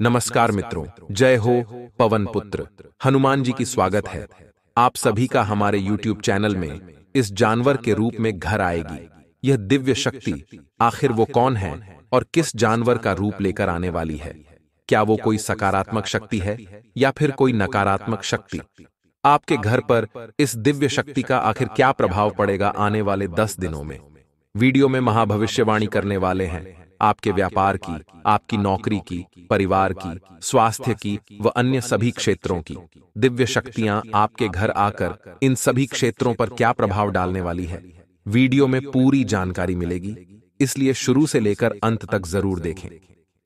नमस्कार मित्रों, जय हो पवन पुत्र हनुमान जी की स्वागत है। आप सभी का हमारे YouTube चैनल में इस जानवर के रूप में घर आएगी यह दिव्य शक्ति। आखिर वो कौन है और किस जानवर का रूप लेकर आने वाली है? क्या वो कोई सकारात्मक शक्ति है या फिर कोई नकारात्मक शक्ति? आपके घर पर इस दिव्य शक्ति का आखिर क्या प्रभाव पड़ेगा आने वाले 10 दिनों में? वीडियो में महाभविष्यवाणी करने वाले हैं आपके व्यापार की, आपकी नौकरी की, परिवार की, स्वास्थ्य की व अन्य सभी क्षेत्रों की। दिव्य शक्तियां आपके घर आकर इन सभी क्षेत्रों पर क्या प्रभाव डालने वाली है, वीडियो में पूरी जानकारी मिलेगी। इसलिए शुरू से लेकर अंत तक जरूर देखें,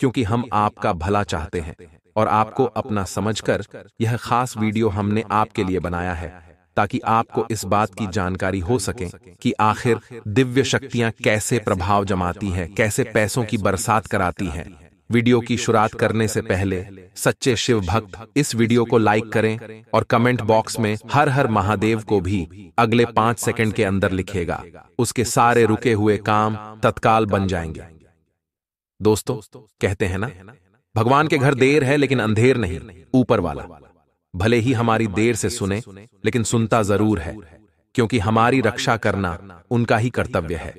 क्योंकि हम आपका भला चाहते हैं और आपको अपना समझकर यह खास वीडियो हमने आपके लिए बनाया है, ताकि आपको इस बात की जानकारी हो सके कि आखिर दिव्य शक्तियां कैसे प्रभाव जमाती हैं, कैसे पैसों की बरसात कराती हैं। वीडियो की शुरुआत करने से पहले सच्चे शिव भक्त इस वीडियो को लाइक करें और कमेंट बॉक्स में हर हर महादेव को भी अगले 5 सेकंड के अंदर लिखेगा। उसके सारे रुके हुए काम तत्काल बन जाएंगे। दोस्तों, कहते हैं ना, भगवान के घर देर है लेकिन अंधेर नहीं। ऊपर वाला भले ही हमारी देर से सुने, लेकिन सुनता जरूर है, क्योंकि हमारी रक्षा करना उनका ही कर्तव्य है।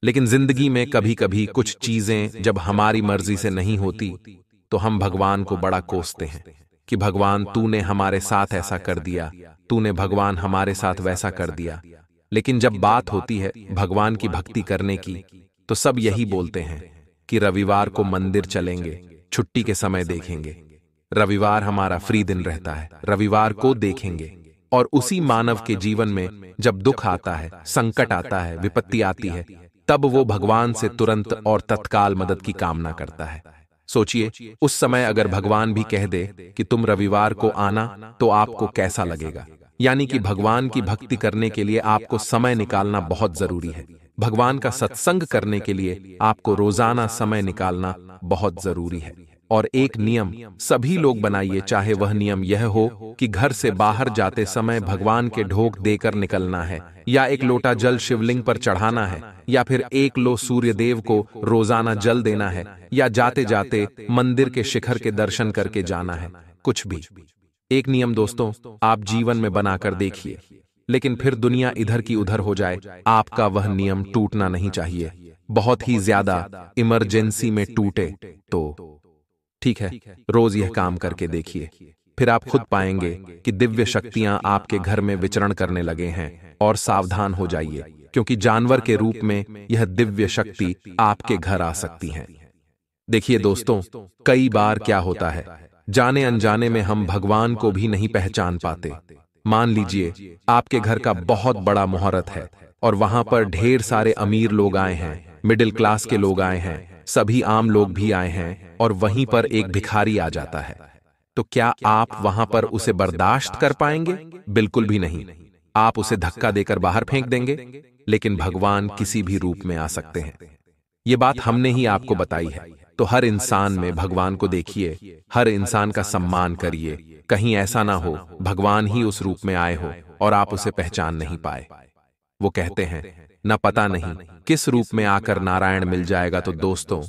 लेकिन जिंदगी में कभी कभी कुछ चीजें जब हमारी मर्जी से नहीं होती तो हम भगवान को बड़ा कोसते हैं कि भगवान तूने हमारे साथ ऐसा कर दिया, तूने भगवान हमारे साथ वैसा कर दिया। लेकिन जब बात होती है भगवान की भक्ति करने की तो सब यही बोलते हैं कि रविवार को मंदिर चलेंगे, छुट्टी के समय देखेंगे, रविवार हमारा फ्री दिन रहता है, रविवार को देखेंगे। और उसी मानव के जीवन में जब दुख आता है, संकट आता है, विपत्ति आती है, तब वो भगवान से तुरंत और तत्काल मदद की कामना करता है। सोचिए, उस समय अगर भगवान भी कह दे कि तुम रविवार को आना, तो आपको कैसा लगेगा? यानी कि भगवान की भक्ति करने के लिए आपको समय निकालना बहुत जरूरी है। भगवान का सत्संग करने के लिए आपको रोजाना समय निकालना बहुत जरूरी है। और एक नियम सभी लोग बनाइए, चाहे वह नियम यह हो कि घर से बाहर जाते समय भगवान के ढोक देकर निकलना है, या एक लोटा जल शिवलिंग पर चढ़ाना है, या फिर 1 लो सूर्य देव को रोजाना जल देना है, या जाते जाते मंदिर के शिखर के दर्शन करके जाना है। कुछ भी एक नियम दोस्तों आप जीवन में बनाकर देखिए, लेकिन फिर दुनिया इधर की उधर हो जाए, आपका वह नियम टूटना नहीं चाहिए। बहुत ही ज्यादा इमरजेंसी में टूटे तो ठीक है, रोज यह काम करके देखिए, फिर आप खुद पाएंगे कि दिव्य शक्तियां आपके घर में विचरण करने लगे हैं। और सावधान हो जाइए, क्योंकि जानवर के रूप में यह दिव्य शक्ति आपके घर आ सकती हैं। देखिए दोस्तों, कई बार क्या होता है, जाने अनजाने में हम भगवान को भी नहीं पहचान पाते। मान लीजिए आपके घर का बहुत बड़ा मुहूर्त है और वहां पर ढेर सारे अमीर लोग आए हैं, मिडिल क्लास के लोग आए हैं, सभी आम लोग भी आए हैं, और वहीं पर एक भिखारी आ जाता है। तो क्या आप वहां पर उसे बर्दाश्त कर पाएंगे? बिल्कुल भी नहीं। आप उसे धक्का देकर बाहर फेंक देंगे। लेकिन भगवान किसी भी रूप में आ सकते हैं, ये बात हमने ही आपको बताई है। तो हर इंसान में भगवान को देखिए, हर इंसान का सम्मान करिए। कहीं ऐसा ना हो भगवान ही उस रूप में आए हो और आप उसे पहचान नहीं पाए। वो कहते हैं न पता नहीं किस रूप में आकर नारायण मिल जाएगा। तो दोस्तों,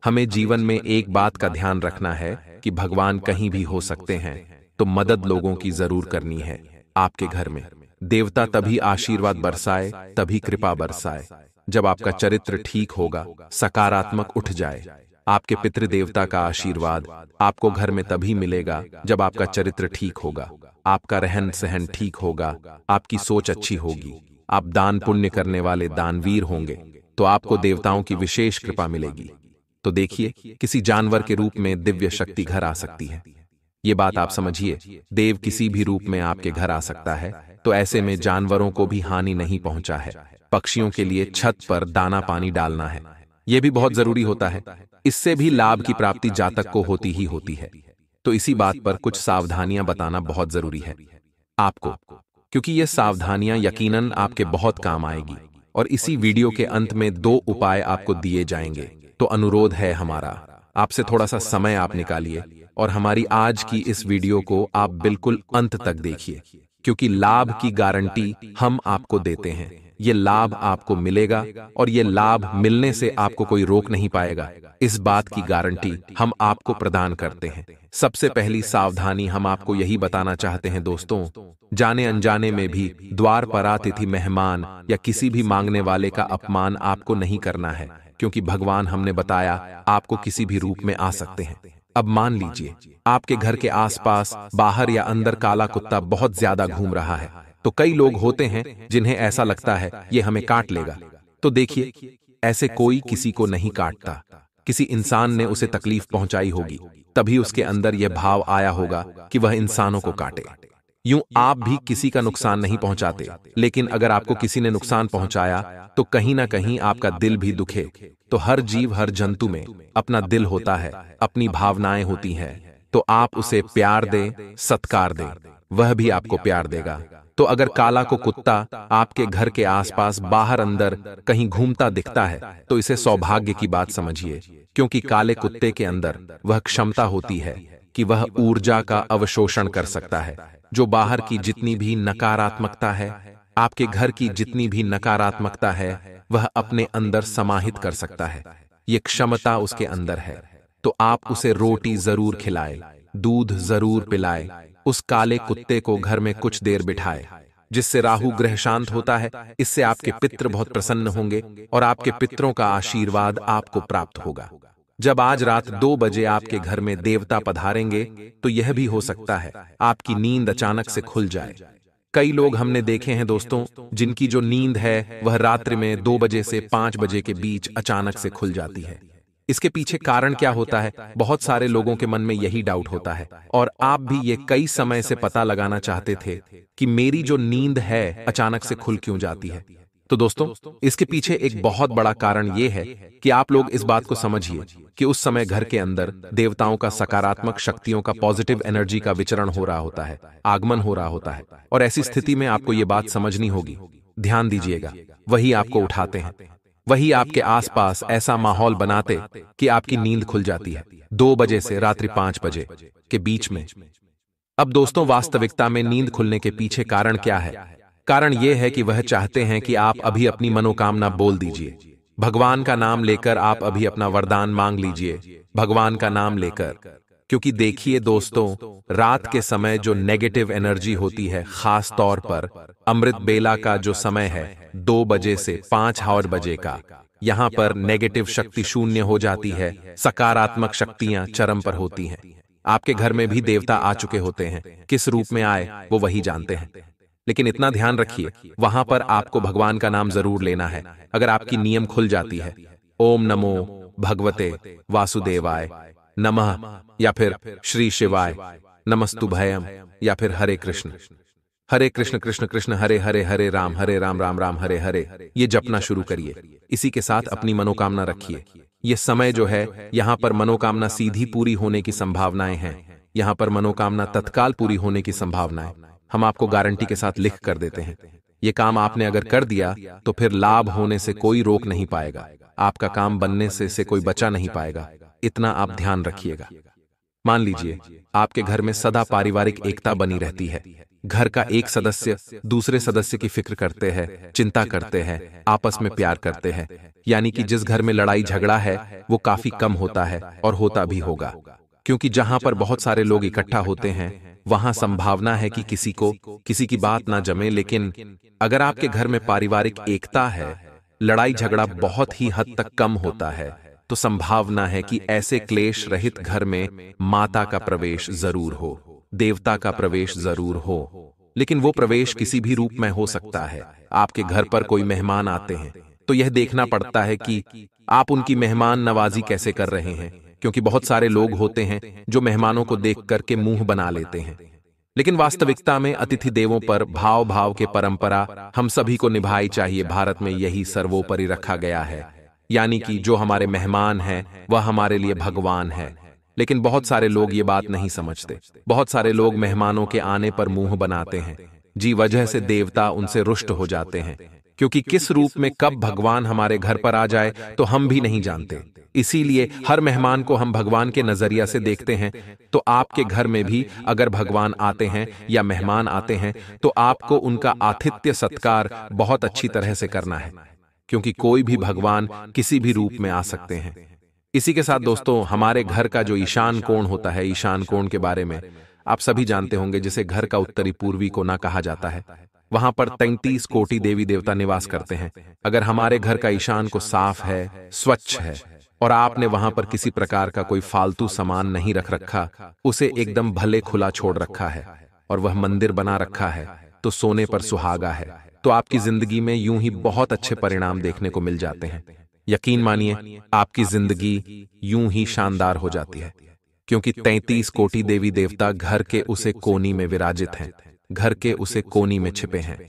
हमें जीवन में एक बात का ध्यान रखना है कि भगवान कहीं भी हो सकते हैं, तो मदद लोगों की जरूर करनी है। आपके घर में देवता तभी आशीर्वाद बरसाए, तभी कृपा बरसाए, जब आपका चरित्र ठीक होगा, सकारात्मक उठ जाए। आपके पितृदेवता का आशीर्वाद आपको घर में तभी मिलेगा जब आपका चरित्र ठीक होगा, आपका रहन सहन ठीक होगा, आपकी सोच अच्छी होगी, आप दान पुण्य करने वाले दानवीर होंगे, तो आपको देवताओं की विशेष कृपा मिलेगी। तो देखिए, किसी जानवर के रूप में दिव्य शक्ति घर आ सकती है। ये बात आप समझिए, देव किसी भी रूप में आपके घर आ सकता है। तो ऐसे में जानवरों को भी हानि नहीं पहुंचा है। पक्षियों के लिए छत पर दाना पानी डालना है, यह भी बहुत जरूरी होता है। इससे भी लाभ की प्राप्ति जातक को होती ही होती है। तो इसी बात पर कुछ सावधानियां बताना बहुत जरूरी है आपको, क्योंकि ये सावधानियां यकीनन आपके बहुत काम आएगी। और इसी वीडियो के अंत में 2 उपाय आपको दिए जाएंगे। तो अनुरोध है हमारा, आपसे थोड़ा सा समय आप निकालिए और हमारी आज की इस वीडियो को आप बिल्कुल अंत तक देखिए, क्योंकि लाभ की गारंटी हम आपको देते हैं। ये लाभ आपको मिलेगा और ये लाभ मिलने से आपको कोई रोक नहीं पाएगा। इस बात की गारंटी हम आपको प्रदान करते हैं। सबसे पहली सावधानी हम आपको यही बताना चाहते हैं दोस्तों, जाने अनजाने में भी द्वार पर अतिथि मेहमान या किसी भी मांगने वाले का अपमान आपको नहीं करना है, क्योंकि भगवान हमने बताया आपको किसी भी रूप में आ सकते हैं। अब मान लीजिए आपके घर के आसपास बाहर या अंदर काला कुत्ता बहुत ज्यादा घूम रहा है, तो कई लोग होते हैं जिन्हें ऐसा लगता है ये हमें काट लेगा। तो देखिए, ऐसे कोई किसी को नहीं काटता। किसी इंसान ने उसे तकलीफ पहुंचाई होगी, तभी उसके अंदर यह भाव आया होगा कि वह इंसानों को काटे। यूं आप भी किसी का नुकसान नहीं पहुंचाते, लेकिन अगर आपको किसी ने नुकसान पहुंचाया तो कहीं ना कहीं आपका दिल भी दुखे। तो हर जीव, हर जंतु में अपना दिल होता है, अपनी भावनाएं होती हैं। तो आप उसे प्यार दें, सत्कार दें, वह भी आपको प्यार देगा। तो अगर काला को कुत्ता आपके घर के आसपास बाहर अंदर कहीं घूमता दिखता है, तो इसे सौभाग्य की बात समझिए, क्योंकि काले कुत्ते के अंदर वह क्षमता होती है कि वह ऊर्जा का अवशोषण कर सकता है। जो बाहर की जितनी भी नकारात्मकता है, आपके घर की जितनी भी नकारात्मकता है, वह अपने अंदर समाहित कर सकता है। ये क्षमता उसके अंदर है। तो आप उसे रोटी जरूर खिलाए, दूध जरूर पिलाए, उस काले कुत्ते को घर में कुछ देर बिठाए, जिससे राहु ग्रह शांत होता है। इससे आपके पितृ बहुत प्रसन्न होंगे और आपके पितरों का आशीर्वाद आपको प्राप्त होगा। जब आज रात 2 बजे आपके घर में देवता पधारेंगे, तो यह भी हो सकता है आपकी नींद अचानक से खुल जाए। कई लोग हमने देखे हैं दोस्तों, जिनकी जो नींद है वह रात्रि में 2 बजे से 5 बजे के बीच अचानक से खुल जाती है। इसके पीछे कारण क्या होता है? बहुत सारे लोगों के मन में यही डाउट होता है, और आप भी ये कई समय से पता लगाना चाहते थे कि मेरी जो नींद है अचानक से खुल क्यों जाती है। तो दोस्तों, इसके पीछे एक बहुत बड़ा कारण यह है कि आप लोग इस बात को समझिए कि उस समय घर के अंदर देवताओं का, सकारात्मक शक्तियों का, पॉजिटिव एनर्जी का विचरण हो रहा होता है, आगमन हो रहा होता है। और ऐसी स्थिति में आपको ये बात समझनी होगी। ध्यान दीजिएगा, वही आपको उठाते हैं, वही आपके आसपास ऐसा माहौल बनाते कि आपकी नींद खुल जाती है 2 बजे से रात्रि 5 बजे के बीच में। अब दोस्तों, वास्तविकता में नींद खुलने के पीछे कारण क्या है? कारण यह है कि वह चाहते हैं कि आप अभी अपनी मनोकामना बोल दीजिए। भगवान का नाम लेकर आप अभी अपना वरदान मांग लीजिए, भगवान का नाम लेकर। क्योंकि देखिए दोस्तों, रात के समय जो नेगेटिव एनर्जी होती है, खास तौर पर अमृत बेला का जो समय है 2 बजे से 5 बजे का, यहाँ पर नेगेटिव शक्ति शून्य हो जाती है, सकारात्मक शक्तियां चरम पर होती हैं। आपके घर में भी देवता आ चुके होते हैं, किस रूप में आए वो वही जानते हैं। लेकिन इतना ध्यान रखिए, वहां पर आपको भगवान का नाम जरूर लेना है। अगर आपकी नियम खुल जाती है, ओम नमो भगवते वासुदेवाय नमः, या फिर श्री शिवाय नमस्तुभयम, या फिर हरे कृष्ण कृष्ण कृष्ण हरे हरे, हरे राम राम राम हरे हरे, ये जपना शुरू करिए। इसी के साथ अपनी मनोकामना रखिए। ये समय जो है, यहाँ पर मनोकामना सीधी पूरी होने की संभावनाएं हैं। यहाँ पर मनोकामना तत्काल पूरी होने की संभावनाएं हम आपको गारंटी के साथ लिख कर देते हैं। ये काम आपने अगर कर दिया तो फिर लाभ होने से कोई रोक नहीं पाएगा, आपका काम बनने से कोई बचा नहीं पाएगा। इतना आप ध्यान रखिएगा। मान लीजिए आपके घर में सदा पारिवारिक एकता बनी रहती है। घर का एक सदस्य दूसरे सदस्य की फिक्र करते हैं, चिंता करते हैं, आपस में प्यार करते हैं। यानी कि जिस घर में लड़ाई झगड़ा है वो काफी कम होता है, और होता भी होगा। क्योंकि जहां पर बहुत सारे लोग इकट्ठा होते हैं, वहां संभावना है कि किसी की बात ना जमे। लेकिन अगर आपके घर में पारिवारिक एकता है, लड़ाई झगड़ा बहुत ही हद तक कम होता है, तो संभावना है कि ऐसे क्लेश रहित घर में माता का प्रवेश जरूर हो, देवता का प्रवेश जरूर हो। लेकिन वो प्रवेश किसी भी रूप में हो सकता है। आपके घर पर कोई मेहमान आते हैं, तो यह देखना पड़ता है कि आप उनकी मेहमान नवाजी कैसे कर रहे हैं। क्योंकि बहुत सारे लोग होते हैं जो मेहमानों को देख करके मुंह बना लेते हैं। लेकिन वास्तविकता में अतिथि देवों पर भाव के परंपरा हम सभी को निभाई चाहिए। भारत में यही सर्वोपरि रखा गया है, यानी कि जो हमारे मेहमान हैं वह हमारे लिए भगवान है। लेकिन बहुत सारे लोग ये बात नहीं समझते। बहुत सारे लोग मेहमानों के आने पर मुंह बनाते हैं, जी वजह से देवता उनसे रुष्ट हो जाते हैं। क्योंकि किस रूप में कब भगवान हमारे घर पर आ जाए तो हम भी नहीं जानते। इसीलिए हर मेहमान को हम भगवान के नजरिया से देखते हैं। तो आपके घर में भी अगर भगवान आते हैं या मेहमान आते हैं तो आपको उनका आतिथ्य सत्कार बहुत अच्छी तरह से करना है, क्योंकि कोई भी भगवान किसी भी रूप में आ सकते हैं। इसी के साथ दोस्तों, हमारे घर का जो ईशान कोण होता है, ईशान कोण के बारे में आप सभी जानते होंगे, जिसे घर का उत्तरी पूर्वी कोना कहा जाता है। वहां पर 33 कोटि देवी देवता निवास करते हैं। अगर हमारे घर का ईशान को साफ है, स्वच्छ है और आपने वहां पर किसी प्रकार का कोई फालतू सामान नहीं रख रखा, उसे एकदम भले खुला छोड़ रखा है और वह मंदिर बना रखा है, तो सोने पर सुहागा है, तो आपकी जिंदगी में यूं ही बहुत अच्छे परिणाम देखने को मिल जाते हैं। यकीन मानिए, आपकी जिंदगी यूं ही शानदार हो जाती है, क्योंकि 33 कोटि देवी देवता घर के उसे कोनी में विराजित हैं, घर के उसे कोनी में छिपे हैं।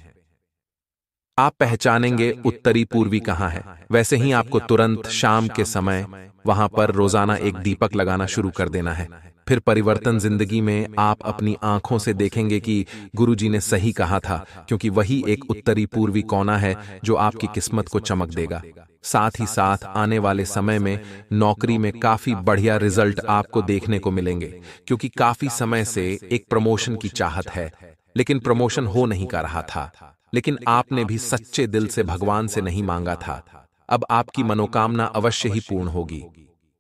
आप पहचानेंगे उत्तरी पूर्वी कहां है। वैसे ही आपको तुरंत शाम के समय वहां पर रोजाना एक दीपक लगाना शुरू कर देना है। फिर परिवर्तन जिंदगी में आप अपनी आंखों से देखेंगे कि गुरुजी ने सही कहा था, क्योंकि वही एक उत्तरी पूर्वी कोना है जो आपकी किस्मत को चमक देगा। साथ ही साथ आने वाले समय में नौकरी में काफी बढ़िया रिजल्ट आपको देखने को मिलेंगे, क्योंकि काफी समय से एक प्रमोशन की चाहत है, लेकिन प्रमोशन हो नहीं कर रहा था। लेकिन आपने भी सच्चे दिल से भगवान से नहीं मांगा था। अब आपकी मनोकामना अवश्य ही पूर्ण होगी।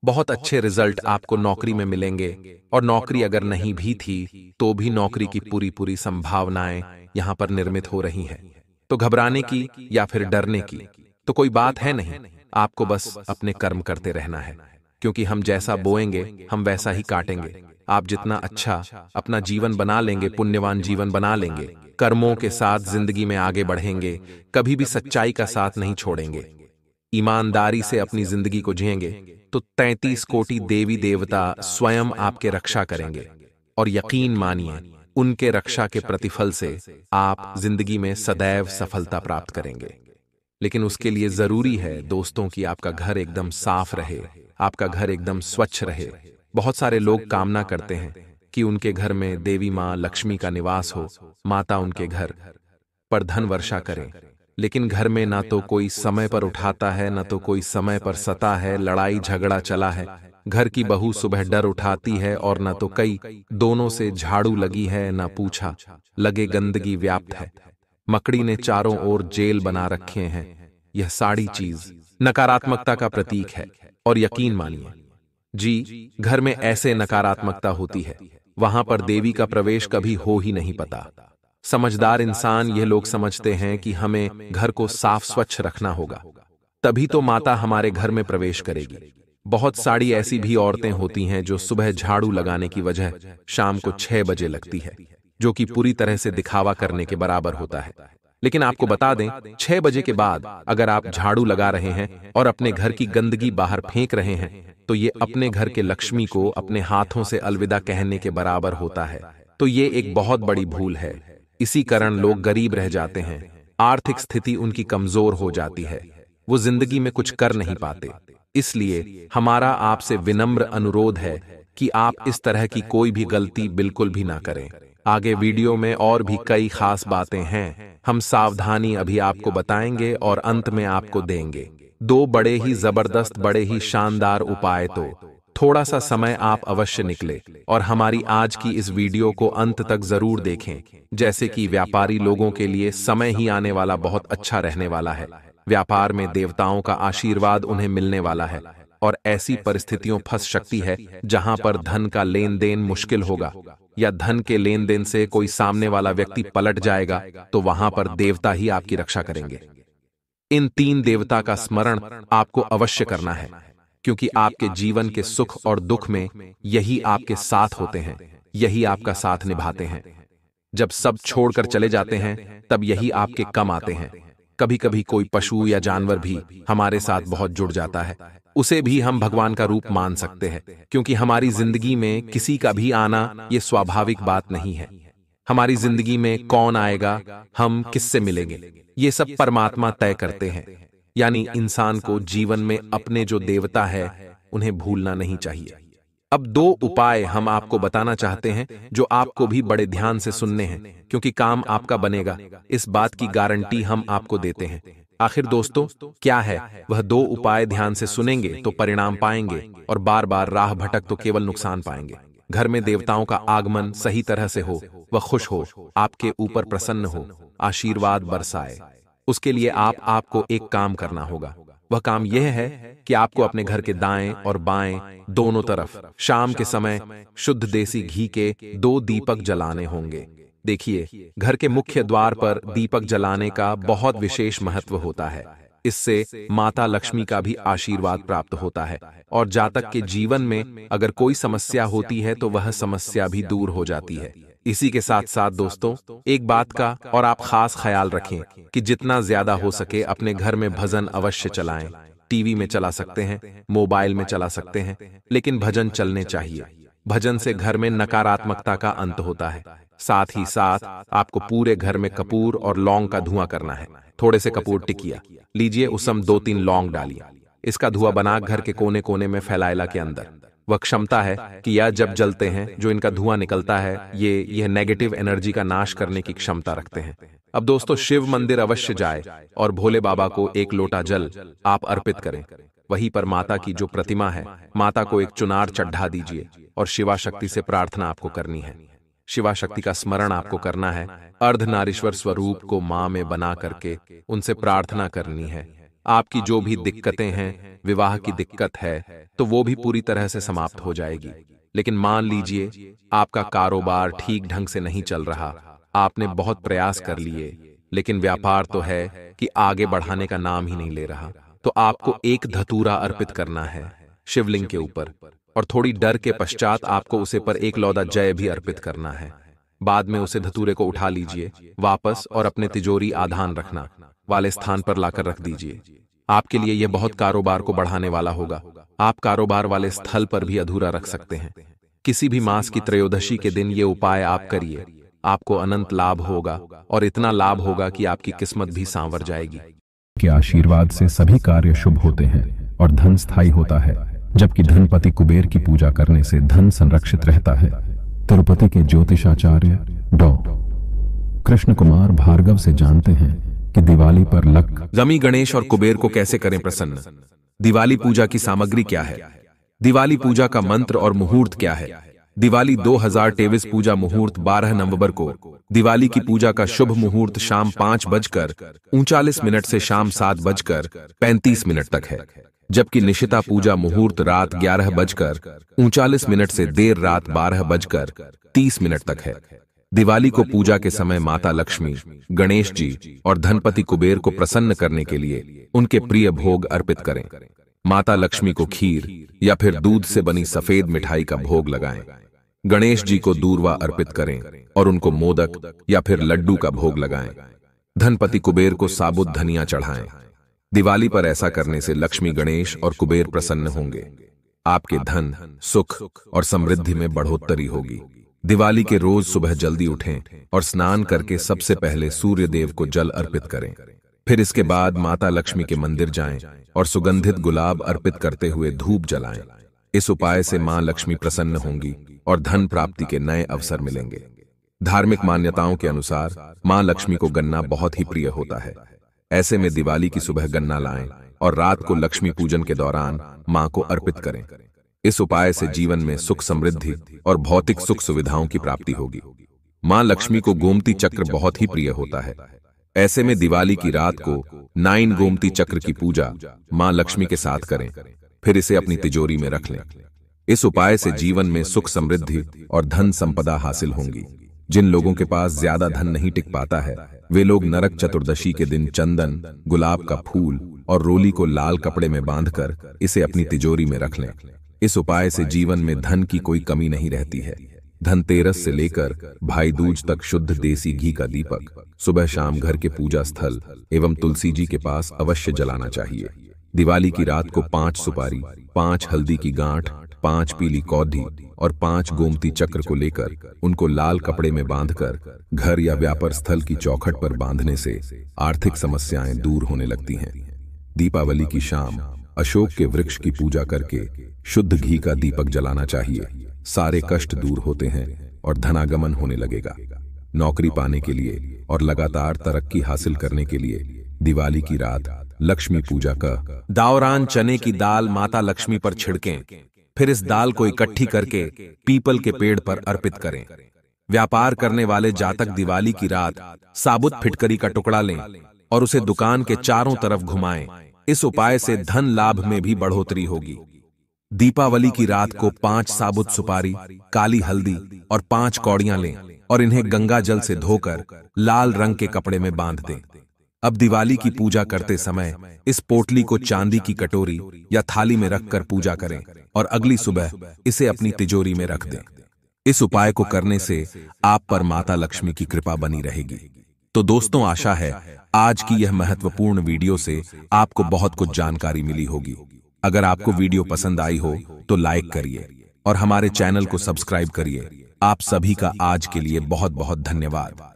बहुत अच्छे रिजल्ट आपको नौकरी में मिलेंगे, और नौकरी अगर नहीं भी थी तो भी नौकरी की पूरी पूरी संभावनाएं यहां पर निर्मित हो रही हैं। तो घबराने की या फिर डरने की तो कोई बात है नहीं। आपको बस अपने कर्म करते रहना है, क्योंकि हम जैसा बोएंगे हम वैसा ही काटेंगे। आप जितना अच्छा अपना जीवन बना लेंगे, पुण्यवान जीवन बना लेंगे, कर्मों के साथ जिंदगी में आगे बढ़ेंगे, कभी भी सच्चाई का साथ नहीं छोड़ेंगे, ईमानदारी से अपनी जिंदगी को जिएंगे, तो 33 कोटि देवी देवता स्वयं आपके रक्षा करेंगे। और यकीन मानिए, उनके रक्षा के प्रतिफल से आप जिंदगी में सदैव सफलता प्राप्त करेंगे। लेकिन उसके लिए जरूरी है दोस्तों कि आपका घर एकदम साफ रहे, आपका घर एकदम स्वच्छ रहे। बहुत सारे लोग कामना करते हैं कि उनके घर में देवी माँ लक्ष्मी का निवास हो, माता उनके घर पर धन वर्षा करें, लेकिन घर में ना तो कोई समय पर उठाता है, ना तो कोई समय पर सता है, लड़ाई झगड़ा चला है। घर की बहू सुबह डर उठाती है और ना तो कई दोनों से झाड़ू लगी है, ना पूछा लगे गंदगी व्याप्त है। मकड़ी ने चारों ओर जेल बना रखे हैं। यह सारी चीज नकारात्मकता का प्रतीक है। और यकीन मानिए जी, घर में ऐसे नकारात्मकता होती है, वहां पर देवी का प्रवेश कभी हो ही नहीं पता। समझदार इंसान यह लोग समझते हैं कि हमें घर को साफ स्वच्छ रखना होगा, तभी तो माता हमारे घर में प्रवेश करेगी। बहुत सारी ऐसी भी औरतें होती हैं जो सुबह झाड़ू लगाने की वजह शाम को 6 बजे लगती है, जो कि पूरी तरह से दिखावा करने के बराबर होता है। लेकिन आपको बता दें, 6 बजे के बाद अगर आप झाड़ू लगा रहे हैं और अपने घर की गंदगी बाहर फेंक रहे हैं, तो ये अपने घर के लक्ष्मी को अपने हाथों से अलविदा कहने के बराबर होता है। तो ये एक बहुत बड़ी भूल है। इसी कारण लोग गरीब रह जाते हैं, आर्थिक स्थिति उनकी कमजोर हो जाती है, वो जिंदगी में कुछ कर नहीं पाते। इसलिए हमारा आपसे विनम्र अनुरोध है कि आप इस तरह की कोई भी गलती बिल्कुल भी ना करें। आगे वीडियो में और भी कई खास बातें हैं, हम सावधानी अभी आपको बताएंगे और अंत में आपको देंगे 2 बड़े ही जबरदस्त, बड़े ही शानदार उपाय। तो थोड़ा सा समय आप अवश्य निकले और हमारी आज की इस वीडियो को अंत तक जरूर देखें। जैसे कि व्यापारी लोगों के लिए समय ही आने वाला बहुत अच्छा रहने वाला है। व्यापार में देवताओं का आशीर्वाद उन्हें मिलने वाला है, और ऐसी परिस्थितियों फंस सकती है जहां पर धन का लेन देन मुश्किल होगा, या धन के लेन देन से कोई सामने वाला व्यक्ति पलट जाएगा, तो वहां पर देवता ही आपकी रक्षा करेंगे। इन 3 देवता का स्मरण आपको अवश्य करना है, क्योंकि आपके जीवन के सुख और दुख में यही आपके साथ होते हैं, यही आपका साथ निभाते हैं। जब सब छोड़कर चले जाते हैं तब यही आपके कम आते हैं। कभी कभी कोई पशु या जानवर भी हमारे साथ बहुत जुड़ जाता है, उसे भी हम भगवान का रूप मान सकते हैं, क्योंकि हमारी जिंदगी में किसी का भी आना ये स्वाभाविक बात नहीं है। हमारी जिंदगी में कौन आएगा, हम किससे मिलेंगे, ये सब परमात्मा तय करते हैं। यानी इंसान को जीवन में अपने जो देवता है उन्हें भूलना नहीं चाहिए। अब 2 उपाय हम आपको बताना चाहते हैं जो आपको भी बड़े ध्यान से सुनने हैं, क्योंकि काम आपका बनेगा, इस बात की गारंटी हम आपको देते हैं। आखिर दोस्तों, क्या है वह 2 उपाय? ध्यान से सुनेंगे तो परिणाम पाएंगे, और बार बार राह भटक तो केवल नुकसान पाएंगे। घर में देवताओं का आगमन सही तरह से हो, वह खुश हो, आपके ऊपर प्रसन्न हो, आशीर्वाद बरसाए। उसके लिए आपको एक काम करना होगा। वह काम यह है कि आपको अपने घर के दाएं और बाएं दोनों तरफ शाम के समय शुद्ध देसी घी के 2 दीपक जलाने होंगे। देखिए, घर के मुख्य द्वार पर दीपक जलाने का बहुत विशेष महत्व होता है। इससे माता लक्ष्मी का भी आशीर्वाद प्राप्त होता है, और जातक के जीवन में अगर कोई समस्या होती है तो वह समस्या भी दूर हो जाती है। इसी के साथ साथ दोस्तों, एक बात का और आप खास ख्याल रखें कि जितना ज्यादा हो सके अपने घर में भजन अवश्य चलाएं। टीवी में चला सकते हैं, मोबाइल में चला सकते हैं, लेकिन भजन चलने चाहिए। भजन से घर में नकारात्मकता का अंत होता है। साथ ही साथ आपको पूरे घर में कपूर और लौंग का धुआं करना है। थोड़े से कपूर टिकिया लीजिए, उसमें 2-3 लौंग डालिए। इसका धुआं बना घर के कोने कोने में फैलाएला के अंदर। वह क्षमता है कि यह जब जलते हैं, जो इनका धुआं निकलता है, यह नेगेटिव एनर्जी का नाश करने की क्षमता रखते हैं। अब दोस्तों, शिव मंदिर अवश्य जाए और भोले बाबा को 1 लोटा जल आप अर्पित करें। वहीं पर माता की जो प्रतिमा है, माता को एक चुनार चढ़ा दीजिए और शिवा शक्ति से प्रार्थना आपको करनी है। शिवा शक्ति का स्मरण आपको करना है। अर्धनारीश्वर स्वरूप को मां में बना करके उनसे प्रार्थना करनी है। आपकी जो भी दिक्कतें हैं, विवाह की दिक्कत है तो वो भी पूरी तरह से समाप्त हो जाएगी। लेकिन मान लीजिए आपका कारोबार ठीक ढंग से नहीं चल रहा, आपने बहुत प्रयास कर लिए, लेकिन व्यापार तो है कि आगे बढ़ाने का नाम ही नहीं ले रहा, तो आपको एक धतूरा अर्पित करना है शिवलिंग के ऊपर, और थोड़ी डर के पश्चात आपको उसे पर 1 लौदा जय भी अर्पित करना है। बाद में उसे धतूरे को उठा लीजिए वापस और अपने तिजोरी आधान रखना वाले स्थान पर लाकर रख दीजिए। आपके लिए यह बहुत कारोबार को बढ़ाने वाला होगा। आप कारोबार वाले स्थल पर भी अधूरा रख सकते हैं। किसी भी मास की त्रयोदशी के दिन ये उपाय आप करिए, आपको अनंत लाभ होगा, और इतना लाभ होगा कि आपकी किस्मत भी सांवर जाएगी। के आशीर्वाद से सभी कार्य शुभ होते हैं और धन स्थायी होता है, जबकि धनपति कुबेर की पूजा करने से धन संरक्षित रहता है। तिरुपति के ज्योतिषाचार्य डॉ. कृष्ण कुमार भार्गव से जानते हैं कि दिवाली पर गमी गणेश और कुबेर को कैसे करें प्रसन्न। दिवाली पूजा की सामग्री क्या है? दिवाली पूजा का मंत्र और मुहूर्त क्या है? दिवाली 2023 पूजा मुहूर्त 12 नवंबर को। दिवाली की पूजा का शुभ मुहूर्त शाम 5:39 से शाम 7:35 तक है, जबकि निशिता पूजा मुहूर्त रात 11:39 से देर रात 12:30 तक है। दिवाली को पूजा के समय माता लक्ष्मी, गणेश जी और धनपति कुबेर को प्रसन्न करने के लिए उनके प्रिय भोग अर्पित करें। माता लक्ष्मी को खीर या फिर दूध से बनी सफेद मिठाई का भोग लगाएं। गणेश जी को दूर्वा अर्पित करें और उनको मोदक या फिर लड्डू का भोग लगाएं। धनपति कुबेर को साबुत धनिया चढ़ाएं। दिवाली पर ऐसा करने से लक्ष्मी, गणेश और कुबेर प्रसन्न होंगे। आपके धन, सुख और समृद्धि में बढ़ोतरी होगी। दिवाली के रोज सुबह जल्दी उठें और स्नान करके सबसे पहले सूर्य देव को जल अर्पित करें। फिर इसके बाद माता लक्ष्मी के मंदिर जाएं और सुगंधित गुलाब अर्पित करते हुए धूप जलाएं। इस उपाय से मां लक्ष्मी प्रसन्न होंगी और धन प्राप्ति के नए अवसर मिलेंगे। धार्मिक मान्यताओं के अनुसार मां लक्ष्मी को गन्ना बहुत ही प्रिय होता है। ऐसे में दिवाली की सुबह गन्ना लाएं और रात को लक्ष्मी पूजन के दौरान मां को अर्पित करें। इस उपाय से जीवन में सुख, समृद्धि और भौतिक सुख सुविधाओं की प्राप्ति होगी। मां लक्ष्मी को गोमती चक्र बहुत ही प्रिय होता है। ऐसे में दिवाली की रात को 9 गोमती चक्र की पूजा मां लक्ष्मी के साथ करें, फिर इसे अपनी तिजोरी में रख लें। इस उपाय से जीवन में सुख, समृद्धि और धन संपदा हासिल होंगी। जिन लोगों के पास ज्यादा धन नहीं टिक पाता है, वे लोग नरक चतुर्दशी के दिन चंदन, गुलाब का फूल और रोली को लाल कपड़े में बांधकर इसे अपनी तिजोरी में रख लें। इस उपाय से जीवन में धन की कोई कमी नहीं रहती है। धनतेरस से लेकर भाई दूज तक शुद्ध देसी घी का दीपक सुबह शाम घर के पूजा स्थल एवं तुलसी जी के पास अवश्य जलाना चाहिए। दिवाली की रात को 5 सुपारी, 5 हल्दी की गांठ, 5 पीली कौधी और 5 गोमती चक्र को लेकर उनको लाल कपड़े में बांधकर घर या व्यापार स्थल की चौखट पर बांधने से आर्थिक समस्याएं दूर होने लगती हैं। दीपावली की शाम अशोक के वृक्ष की पूजा करके शुद्ध घी का दीपक जलाना चाहिए। सारे कष्ट दूर होते हैं और धनागमन होने लगेगा। नौकरी पाने के लिए और लगातार तरक्की हासिल करने के लिए दिवाली की रात लक्ष्मी पूजा का दावरान चने की दाल माता लक्ष्मी पर छिड़कें, फिर इस दाल को इकट्ठी करके पीपल के पेड़ पर अर्पित करें। व्यापार करने वाले जातक दिवाली की रात साबुत फिटकरी का टुकड़ा लें और उसे दुकान के चारों तरफ घुमाएं। इस उपाय से धन लाभ में भी बढ़ोतरी होगी। दीपावली की रात को 5 साबुत सुपारी, काली हल्दी और 5 कौड़ियां लें और इन्हें गंगा जल से धोकर लाल रंग के कपड़े में बांध दें। अब दिवाली की पूजा करते समय इस पोटली को चांदी की कटोरी या थाली में रखकर पूजा करें और अगली सुबह इसे अपनी तिजोरी में रख दें। इस उपाय को करने से आप पर माता लक्ष्मी की कृपा बनी रहेगी। तो दोस्तों, आशा है आज की यह महत्वपूर्ण वीडियो से आपको बहुत कुछ जानकारी मिली होगी। अगर आपको वीडियो पसंद आई हो तो लाइक करिए और हमारे चैनल को सब्सक्राइब करिए। आप सभी का आज के लिए बहुत बहुत धन्यवाद।